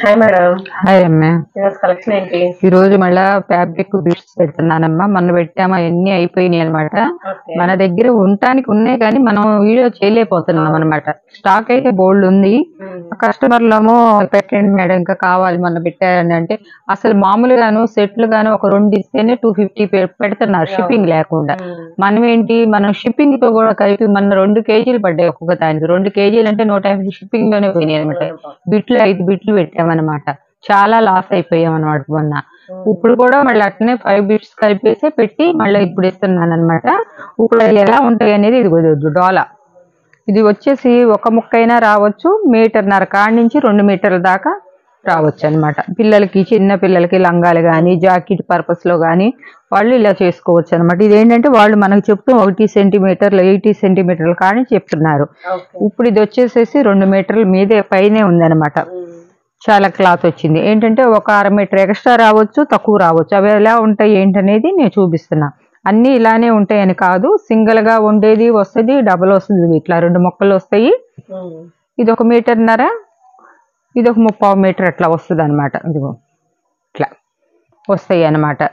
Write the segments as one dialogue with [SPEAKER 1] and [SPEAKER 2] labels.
[SPEAKER 1] Hi madam.
[SPEAKER 2] Hi అమ్మా.
[SPEAKER 1] Collection ఏంటి?
[SPEAKER 2] ఈ రోజు మళ్ళా ఫ్యాబ్రిక్ బిట్స్ పెడుతున్నానమ్మా. మొన్న పెట్టామా ఎన్ని అయిపోయినాయి అనమాట. మన దగ్గర ఉండటానికి ఉన్నాయి కానీ మనం వీడియో చేయలేకపోతున్నాం అనమాట. స్టాక్ అయితే బోల్డ్ ఉంది. కస్టమర్లేమో పెట్టండి మేడం ఇంకా కావాలి మొన్న పెట్టారని అంటే అసలు మామూలుగాను సెట్లు గాను ఒక 2 ఇస్తేనే 250 పెడుతున్నారు షిప్పింగ్ లేకుండా. మనం ఏంటి మనం షిప్పింగ్ తో కూడా కలిపి మన 2 కేజీలు పడ్డాయి ఒక్కొక్క దానికి. 2 కేజీలు అంటే 150 షిప్పింగ్ లోనే పోయినాయి అనమాట. బిట్లు 5 బిట్లు పెట్టామన్నమాట. చాలా లాస్ అయిపోయాం అనమాట మొన్న. ఇప్పుడు కూడా మళ్ళీ అట్లనే 5 బిట్స్ కలిపేసి పెట్టి మళ్ళీ ఇప్పుడు ఇస్తున్నాను అనమాట. ఇప్పుడు ఎలా ఉంటాయి అనేది ఇది డోలా. ఇది వచ్చేసి ఒక ముక్కైనా రావచ్చు, 1.5 మీటర్ కాడి నుంచి 2 మీటర్ల దాకా రావచ్చు అనమాట. పిల్లలకి చిన్న పిల్లలకి లంగాలు కానీ జాకెట్ పర్పస్ లో కానీ వాళ్ళు ఇలా చేసుకోవచ్చు అనమాట. ఇదేంటంటే వాళ్ళు మనకు చెప్తూ 1 సెంటీమీటర్లు 80 సెంటీమీటర్ల కానీ చెప్తున్నారు. ఇప్పుడు ఇది వచ్చేసేసి 2 మీటర్ల మీదే పైనే ఉందన్నమాట. చాలా క్లాత్ వచ్చింది. ఏంటంటే ఒక 1/2 మీటర్ ఎక్స్ట్రా రావచ్చు, తక్కువ రావచ్చు. అవి ఎలా ఉంటాయి ఏంటనేది నేను చూపిస్తున్నా. అన్నీ ఇలానే ఉంటాయని కాదు, సింగిల్ గా ఉండేది వస్తుంది, డబుల్ వస్తుంది. ఇట్లా 2 ముక్కలు వస్తాయి. ఇది 1.5 మీటర్, ఇది ఒక 3/4 మీటర్ అట్లా వస్తుంది అనమాట. ఇదిగో ఇట్లా వస్తాయి అనమాట.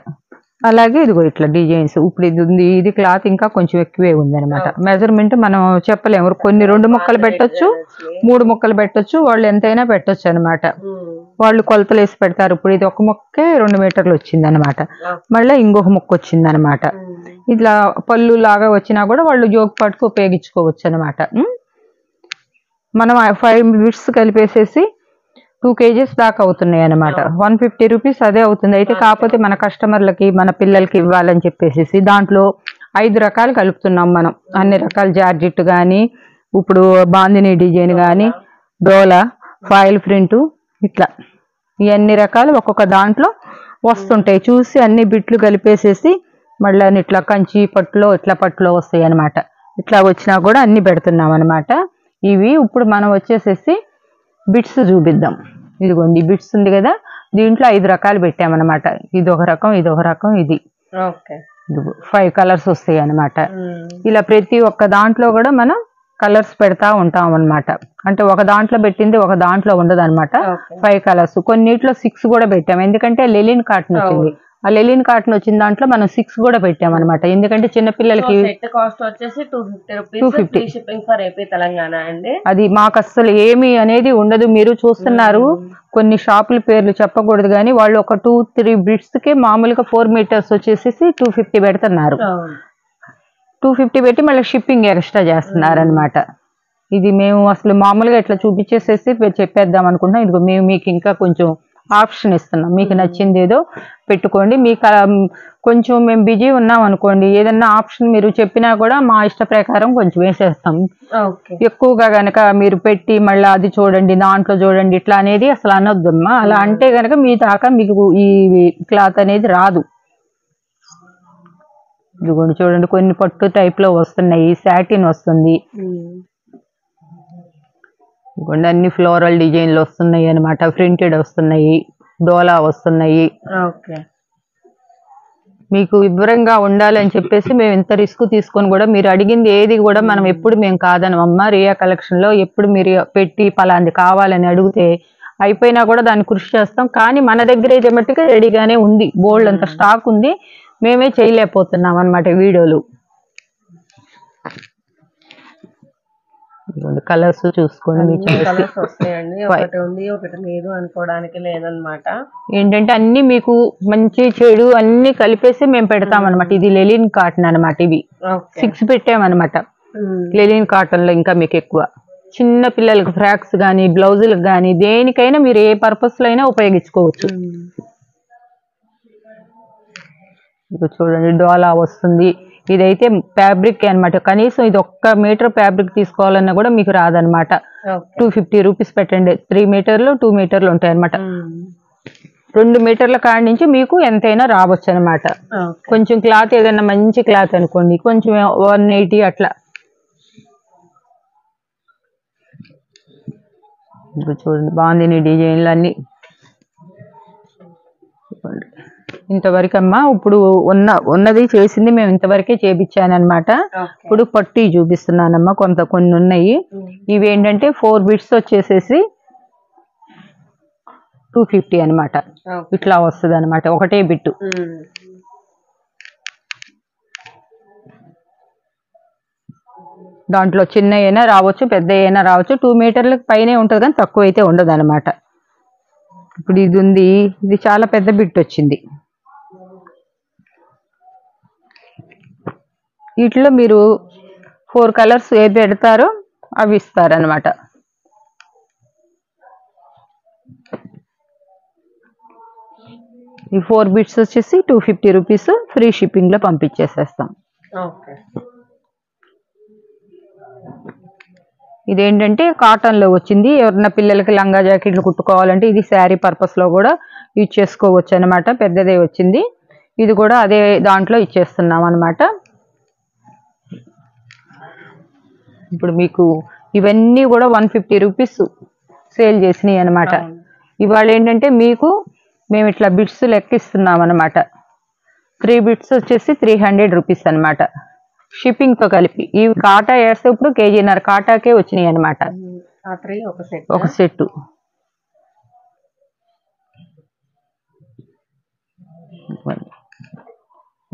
[SPEAKER 2] అలాగే ఇదిగో ఇట్లా డిజైన్స్. ఇప్పుడు ఇది ఉంది, ఇది క్లాత్ ఇంకా కొంచెం ఎక్కువే ఉంది అనమాట. మెజర్మెంట్ మనం చెప్పలేము. కొన్ని 2 ముక్కలు పెట్టొచ్చు, 3 ముక్కలు పెట్టొచ్చు, వాళ్ళు ఎంతైనా పెట్టొచ్చు అనమాట. వాళ్ళు కొలతలు వేసి పెడతారు. ఇప్పుడు ఇది ఒక ముక్కే 2 మీటర్లు వచ్చింది అనమాట. మళ్ళీ ఇంకొక ముక్క వచ్చింది అనమాట. ఇట్లా పళ్ళు లాగా వచ్చినా కూడా వాళ్ళు జోగు పట్టుకు ఉపయోగించుకోవచ్చు అనమాట. మనం 5 బిట్స్ కలిపేసేసి 2 కేజీస్ దాకా అవుతున్నాయి అనమాట. 150 రూపీస్ అదే అవుతుంది. అయితే కాకపోతే మన కస్టమర్లకి మన పిల్లలకి ఇవ్వాలని చెప్పేసి దాంట్లో 5 రకాలు కలుపుతున్నాం మనం. అన్ని రకాల జార్జెట్ కానీ, ఇప్పుడు బాందిని డిజైన్ కానీ, డోలా, ఫాయిల్ ప్రింట్, ఇట్లా ఇవన్నీ రకాలు ఒక్కొక్క దాంట్లో వస్తుంటాయి. చూసి అన్ని బిట్లు కలిపేసేసి మళ్ళీ ఇట్లా కంచి పట్టులో ఇట్లా పట్టులో వస్తాయి అనమాట. ఇట్లా వచ్చినా కూడా అన్ని పెడుతున్నాం అనమాట. ఇవి ఇప్పుడు మనం వచ్చేసేసి బిట్స్ చూపిద్దాం. ఇదిగోండి బిట్స్ ఉంది కదా, దీంట్లో 5 రకాలు పెట్టామన్నమాట. ఇది ఒక రకం, ఇది ఒక రకం, ఇది 5 కలర్స్ వస్తాయి అనమాట. ఇలా ప్రతి ఒక్క దాంట్లో కూడా మనం కలర్స్ పెడతా ఉంటాం అనమాట. అంటే ఒక దాంట్లో పెట్టింది ఒక దాంట్లో ఉండదు అనమాట. 5 కలర్స్. కొన్నిట్లో 6 కూడా పెట్టాము. ఎందుకంటే లెలిన్ కాటన్ వచ్చింది. ఆ లెలిన్ కాటన్ వచ్చిన దాంట్లో మనం 6 కూడా పెట్టామన్నమాట. ఎందుకంటే చిన్నపిల్లలకి
[SPEAKER 1] కాస్ట్ వచ్చేసి 250 షిప్పింగ్ ఫర్ ఏపీ తెలంగాణ అండి.
[SPEAKER 2] అది మాకు అస్సలు ఏమి అనేది ఉండదు. మీరు చూస్తున్నారు, కొన్ని షాపుల పేర్లు చెప్పకూడదు కానీ వాళ్ళు ఒక 2-3 బిట్స్ కి మామూలుగా 4 మీటర్స్ వచ్చేసి 250 పెడుతున్నారు. 250 పెట్టి మళ్ళీ షిప్పింగ్ ఎక్స్ట్రా చేస్తున్నారు అనమాట. ఇది మేము అసలు మామూలుగా ఇట్లా చూపించేసేసి చెప్పేద్దాం అనుకుంటున్నాం. ఇదిగో మేము మీకు ఇంకా కొంచెం ఆప్షన్ ఇస్తున్నాం. మీకు నచ్చింది ఏదో పెట్టుకోండి. మీకు కొంచెం మేము బిజీ ఉన్నాం అనుకోండి, ఏదన్నా ఆప్షన్ మీరు చెప్పినా కూడా మా ఇష్ట ప్రకారం కొంచెం వేసేస్తాం. ఎక్కువగా గనక మీరు పెట్టి మళ్ళీ అది చూడండి దాంట్లో చూడండి ఇట్లా అనేది అసలు అనొద్దమ్మా. అలా అంటే గనక మీ దాకా మీకు ఈ క్లాత్ అనేది రాదు. ఇదిగోండి చూడండి, కొన్ని పట్టు టైప్ లో వస్తున్నాయి, సాటిన్ వస్తుంది, ఇదిగోండి అన్ని ఫ్లోరల్ డిజైన్లు వస్తున్నాయి అనమాట. ప్రింటెడ్ వస్తున్నాయి, డోలా వస్తున్నాయి. మీకు వివరంగా ఉండాలని చెప్పేసి మేము ఇంత రిస్క్ తీసుకొని కూడా మీరు అడిగింది ఏది కూడా మనం ఎప్పుడు మేము కాదనమమ్మా. రియా కలెక్షన్ లో ఎప్పుడు మీరు పెట్టి పలాంది కావాలని అడిగితే అయిపోయినా కూడా దాన్ని కృషి చేస్తాం. కానీ మన దగ్గర అయితే మట్టుగా రెడీగానే ఉంది, బోల్డ్ అంత స్టాక్ ఉంది. మేమే చేయలేకపోతున్నాం అనమాట వీడియోలు. కలర్స్ చూసుకోండి.
[SPEAKER 1] అనుకోవడానికి లేదనమాట.
[SPEAKER 2] ఏంటంటే అన్ని మీకు మంచి చెడు అన్ని కలిపేసి మేము పెడతాం అనమాట. ఇది లెలిన్ కాటన్ అనమాట. ఇవి 6 పెట్టామన్నమాట. లెలిన్ కాటన్ లో ఇంకా మీకు ఎక్కువ చిన్న పిల్లలకి ఫ్రాక్స్ కానీ బ్లౌజులకు కానీ దేనికైనా మీరు ఏ పర్పస్ లో అయినా ఉపయోగించుకోవచ్చు. చూడండి డోలా వస్తుంది. ఇదైతే ఫ్యాబ్రిక్ అనమాట. కనీసం ఇది 1 మీటర్ ఫ్యాబ్రిక్ తీసుకోవాలన్నా కూడా మీకు రాదనమాట. 250 రూపీస్ పెట్టండి. 3 మీటర్లు 2 మీటర్లు ఉంటాయి అనమాట. 2 మీటర్ల కాడి నుంచి మీకు ఎంతైనా రావచ్చు అనమాట. కొంచెం క్లాత్ ఏదైనా మంచి క్లాత్ అనుకోండి కొంచెం 180 అట్లా. చూడండి బాగుంది డిజైన్లు అన్ని. ఇంతవరకు అమ్మా ఇప్పుడు ఉన్నది చేసింది మేము ఇంతవరకే చేపించానమాట. ఇప్పుడు పట్టు చూపిస్తున్నానమ్మా. కొన్ని ఉన్నాయి. ఇవి ఏంటంటే 4 బిట్స్ వచ్చేసేసి 250 అనమాట. ఇట్లా వస్తుంది అనమాట ఒకటే బిట్టు. దాంట్లో చిన్న అయినా రావచ్చు, పెద్ద అయినా రావచ్చు. 2 మీటర్లకు పైనే ఉంటుంది కానీ తక్కువ అయితే ఉండదు అనమాట. ఇప్పుడు ఇది ఉంది, ఇది చాలా పెద్ద బిట్ వచ్చింది. వీటిలో మీరు 4 కలర్స్ ఏ పెడతారో అవి ఇస్తారనమాట. ఈ 4 బిట్స్ వచ్చేసి 250 రూపీస్, ఫ్రీ షిప్పింగ్ లో పంపించేసేస్తాం. ఇదేంటంటే కాటన్ లో వచ్చింది. ఎవరన్నా పిల్లలకి లంగా జాకెట్లు కుట్టుకోవాలంటే ఇది శారీ పర్పస్ లో కూడా యూజ్ చేసుకోవచ్చు అనమాట. పెద్దదే వచ్చింది. ఇది కూడా అదే దాంట్లో ఇచ్చేస్తున్నాం అనమాట. ఇప్పుడు మీకు ఇవన్నీ కూడా 150 రూపీస్ సేల్ చేసినాయి అనమాట. ఇవాళ ఏంటంటే మీకు మేము ఇట్లా బిట్స్ లెక్కిస్తున్నాం అనమాట. 3 బిట్స్ వచ్చేసి 300 రూపీస్ అనమాట, షిప్పింగ్ తో కలిపి. ఇవి కాటా వేస్తే ఇప్పుడు కేజీన్నర కాటాకే వచ్చినాయి అనమాట. ఒక సెట్.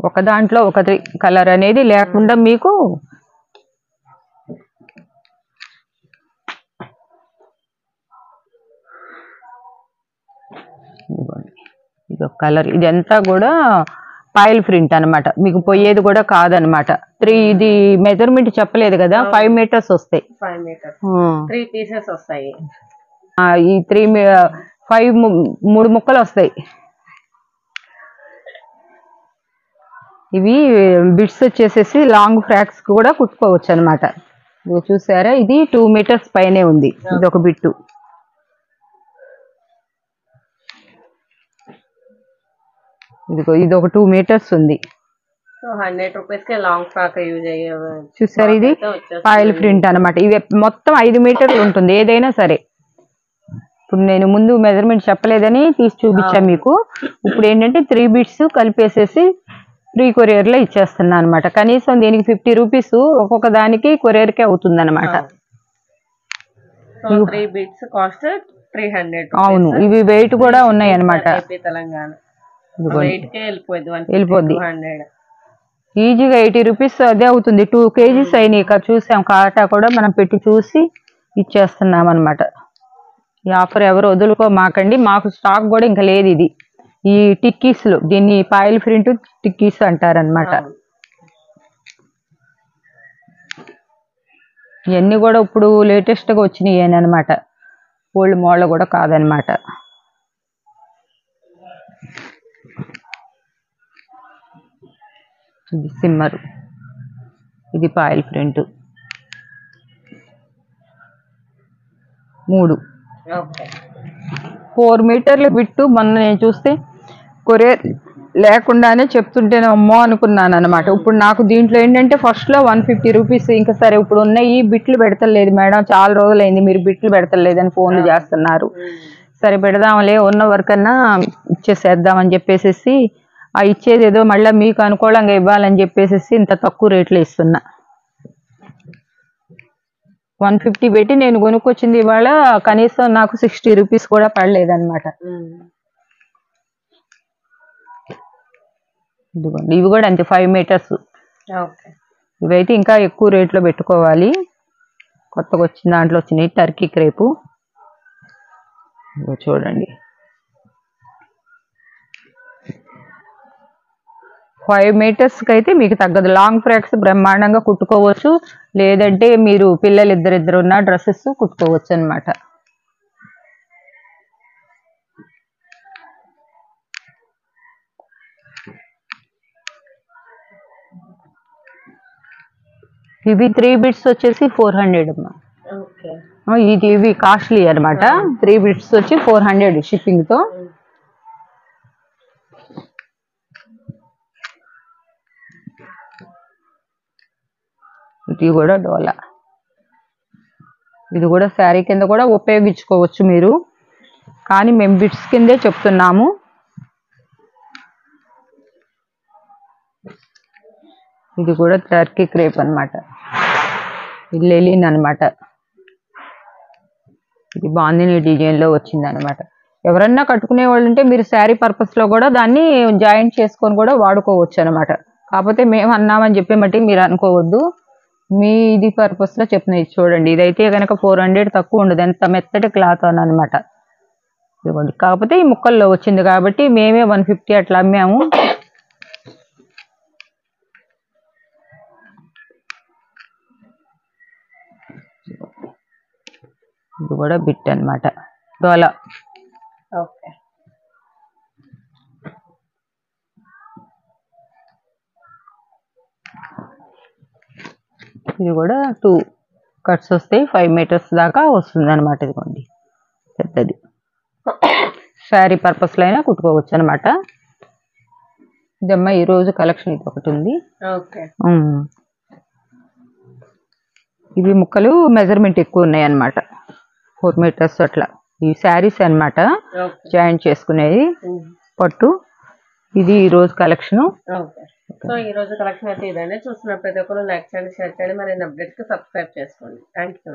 [SPEAKER 2] ఒక దాంట్లో ఒక కలర్ అనేది లేకుండా మీకు ఇది ఒక కలర్. ఇదంతా కూడా పాయిల్ ప్రింట్ అనమాట. మీకు పోయేది కూడా కాదనమాట. 3 ఇది మెజర్మెంట్ చెప్పలేదు కదా, 5 మీటర్స్ వస్తాయి.
[SPEAKER 1] 3 పీసెస్ వస్తాయి.
[SPEAKER 2] ఈ 3 ముక్కలు వస్తాయి. ఇవి బిట్స్ వచ్చేసేసి లాంగ్ ఫ్రాక్స్ కూడా కుట్టుకోవచ్చు అనమాట. చూసారా, ఇది 2 మీటర్స్ పైనే ఉంది. ఇది ఒక బిట్టు. ఇదిగో ఇది ఒక 2 మీటర్స్ ఉంది.
[SPEAKER 1] 100 రూపీస్ కి లాంగ్ ఫ్రాక్ యూజ్ అయ్యే.
[SPEAKER 2] చూసారు, ఇది పాయిల్ ప్రింట్ అనమాట. ఇవి మొత్తం 5 మీటర్లు ఉంటుంది ఏదైనా సరే. ఇప్పుడు నేను ముందు మెజర్మెంట్ చెప్పలేదని తీసి చూపించాను మీకు. ఇప్పుడు ఏంటంటే 3 బిట్స్ కలిపేసేసి ఫ్రీ కొరియర్ లో ఇచ్చేస్తున్నా అనమాట. కనీసం దీనికి 50 రూపీస్ ఒక్కొక్క దానికి కొరియర్ కే అవుతుంది అనమాట.
[SPEAKER 1] 3 బిట్స్ కాస్ట్ 300.
[SPEAKER 2] అవును, ఇవి వెయిట్ కూడా ఉన్నాయి అనమాట.
[SPEAKER 1] తెలంగాణ
[SPEAKER 2] వెళ్ళిపోద్ది ఈజీగా 80 రూపీస్ అదే అవుతుంది. 2 కేజీస్ అయినాయి. ఇక్కడ చూసాం కాటా కూడా మనం పెట్టి చూసి ఇచ్చేస్తున్నాం అనమాట. ఈ ఆఫర్ ఎవరు వదులుకోమాకండి. మాకు స్టాక్ కూడా ఇంకా లేదు. ఇది ఈ టిక్కీస్లు, దీన్ని పాయిల్ ప్రింట్ టిక్కీస్ అంటారనమాట. ఇవన్నీ కూడా ఇప్పుడు లేటెస్ట్ గా వచ్చినాయి అనమాట. ఓల్డ్ మోడల్ కూడా కాదనమాట. ఇది సిమ్మర్, ఇది పాయిల్ ప్రింట్. 3 4 మీటర్ల బిట్టు. మొన్న నేను చూస్తే కొరియర్ లేకుండానే చెప్తుంటేనే అమ్మో అనుకున్నాను అనమాట. ఇప్పుడు నాకు దీంట్లో ఏంటంటే ఫస్ట్ లో 150 రూపీస్. ఇంకా సరే ఇప్పుడు ఉన్నాయి బిట్లు పెడతలేదు మేడం, చాలా రోజులైంది మీరు బిట్లు పెడతలేదని ఫోన్లు చేస్తున్నారు. సరే పెడదాంలే, ఉన్న వర్క్ అన్నా ఇచ్చేసేద్దామని చెప్పేసి ఆ ఇచ్చేది ఏదో మళ్ళీ మీకు అనుకూలంగా ఇవ్వాలని చెప్పేసి ఇంత తక్కువ రేట్లో ఇస్తున్నా. 150 పెట్టి నేను కొనుక్కొచ్చింది. ఇవాళ కనీసం నాకు 60 రూపీస్ కూడా పడలేదన్నమాట. ఇవి కూడా అంతే 5 మీటర్స్. ఇవైతే ఇంకా ఎక్కువ రేట్లో పెట్టుకోవాలి. కొత్తగా వచ్చిన దాంట్లో వచ్చినాయి టర్కీ క్రేపు. చూడండి, 5 మీటర్స్ కి అయితే మీకు తగ్గదు. లాంగ్ ఫ్రాక్స్ బ్రహ్మాండంగా కుట్టుకోవచ్చు. లేదంటే మీరు పిల్లలు ఇద్దరు ఉన్న డ్రెస్సెస్ కుట్టుకోవచ్చు అనమాట. ఇవి 3 బిట్స్ వచ్చేసి 400 అమ్మా. ఇవి కాస్ట్లీ అనమాట. 3 బిట్స్ వచ్చి 400 షిప్పింగ్ తో. ఇది కూడా డోలా. ఇది కూడా శారీ కింద కూడా ఉపయోగించుకోవచ్చు మీరు, కానీ మేము బిట్స్ కిందే చెప్తున్నాము. ఇది కూడా టర్కీ క్రేప్ అనమాట. ఇది లెలిన్ అనమాట. ఇది బాందిని డిజైన్ లో వచ్చింది అనమాట. ఎవరన్నా కట్టుకునే వాళ్ళు ఉంటే మీరు శారీ పర్పస్ లో కూడా దాన్ని జాయింట్ చేసుకొని కూడా వాడుకోవచ్చు అనమాట. కాకపోతే మేము అన్నామని చెప్పి మట్టి మీరు అనుకోవద్దు, మీ ఇది పర్పస్ లో చెప్తున్నాయి. చూడండి ఇదైతే కనుక 400 తక్కువ ఉండదు, ఎంత మెత్తటి క్లాత్ అని అనమాట. ఇదిగోండి, కాకపోతే ఈ ముక్కల్లో వచ్చింది కాబట్టి మేమే 150 అట్లా అమ్మాము. ఇది కూడా బిట్ అనమాట, డోలా.
[SPEAKER 1] ఓకే,
[SPEAKER 2] ఇది కూడా 2 కట్స్ వస్తాయి, 5 మీటర్స్ దాకా వస్తుంది అనమాట. ఇదిగోండి పెద్దది, శారీ పర్పస్ లో అయినా కుట్టుకోవచ్చు అనమాట. ఇదమ్మా ఈ రోజు కలెక్షన్ ఇది ఒకటి ఉంది.
[SPEAKER 1] ఓకే,
[SPEAKER 2] ఇవి ముక్కలు మెజర్మెంట్ ఎక్కువ ఉన్నాయి అనమాట, 4 మీటర్స్ అట్లా. ఈ శారీస్ అనమాట జాయింట్ చేసుకునేది పట్టు. ఇది ఈ రోజు కలెక్షన్.
[SPEAKER 1] ఓకే. సో ఈ రోజు కలెక్షన్ అయితే ఇదండి. చూస్తున్న ప్రతి ఒక్కరు లైక్ చేయండి, షేర్ చేయండి, మరి అప్డేట్స్ కి సబ్స్క్రైబ్ చేసుకోండి. Thank you.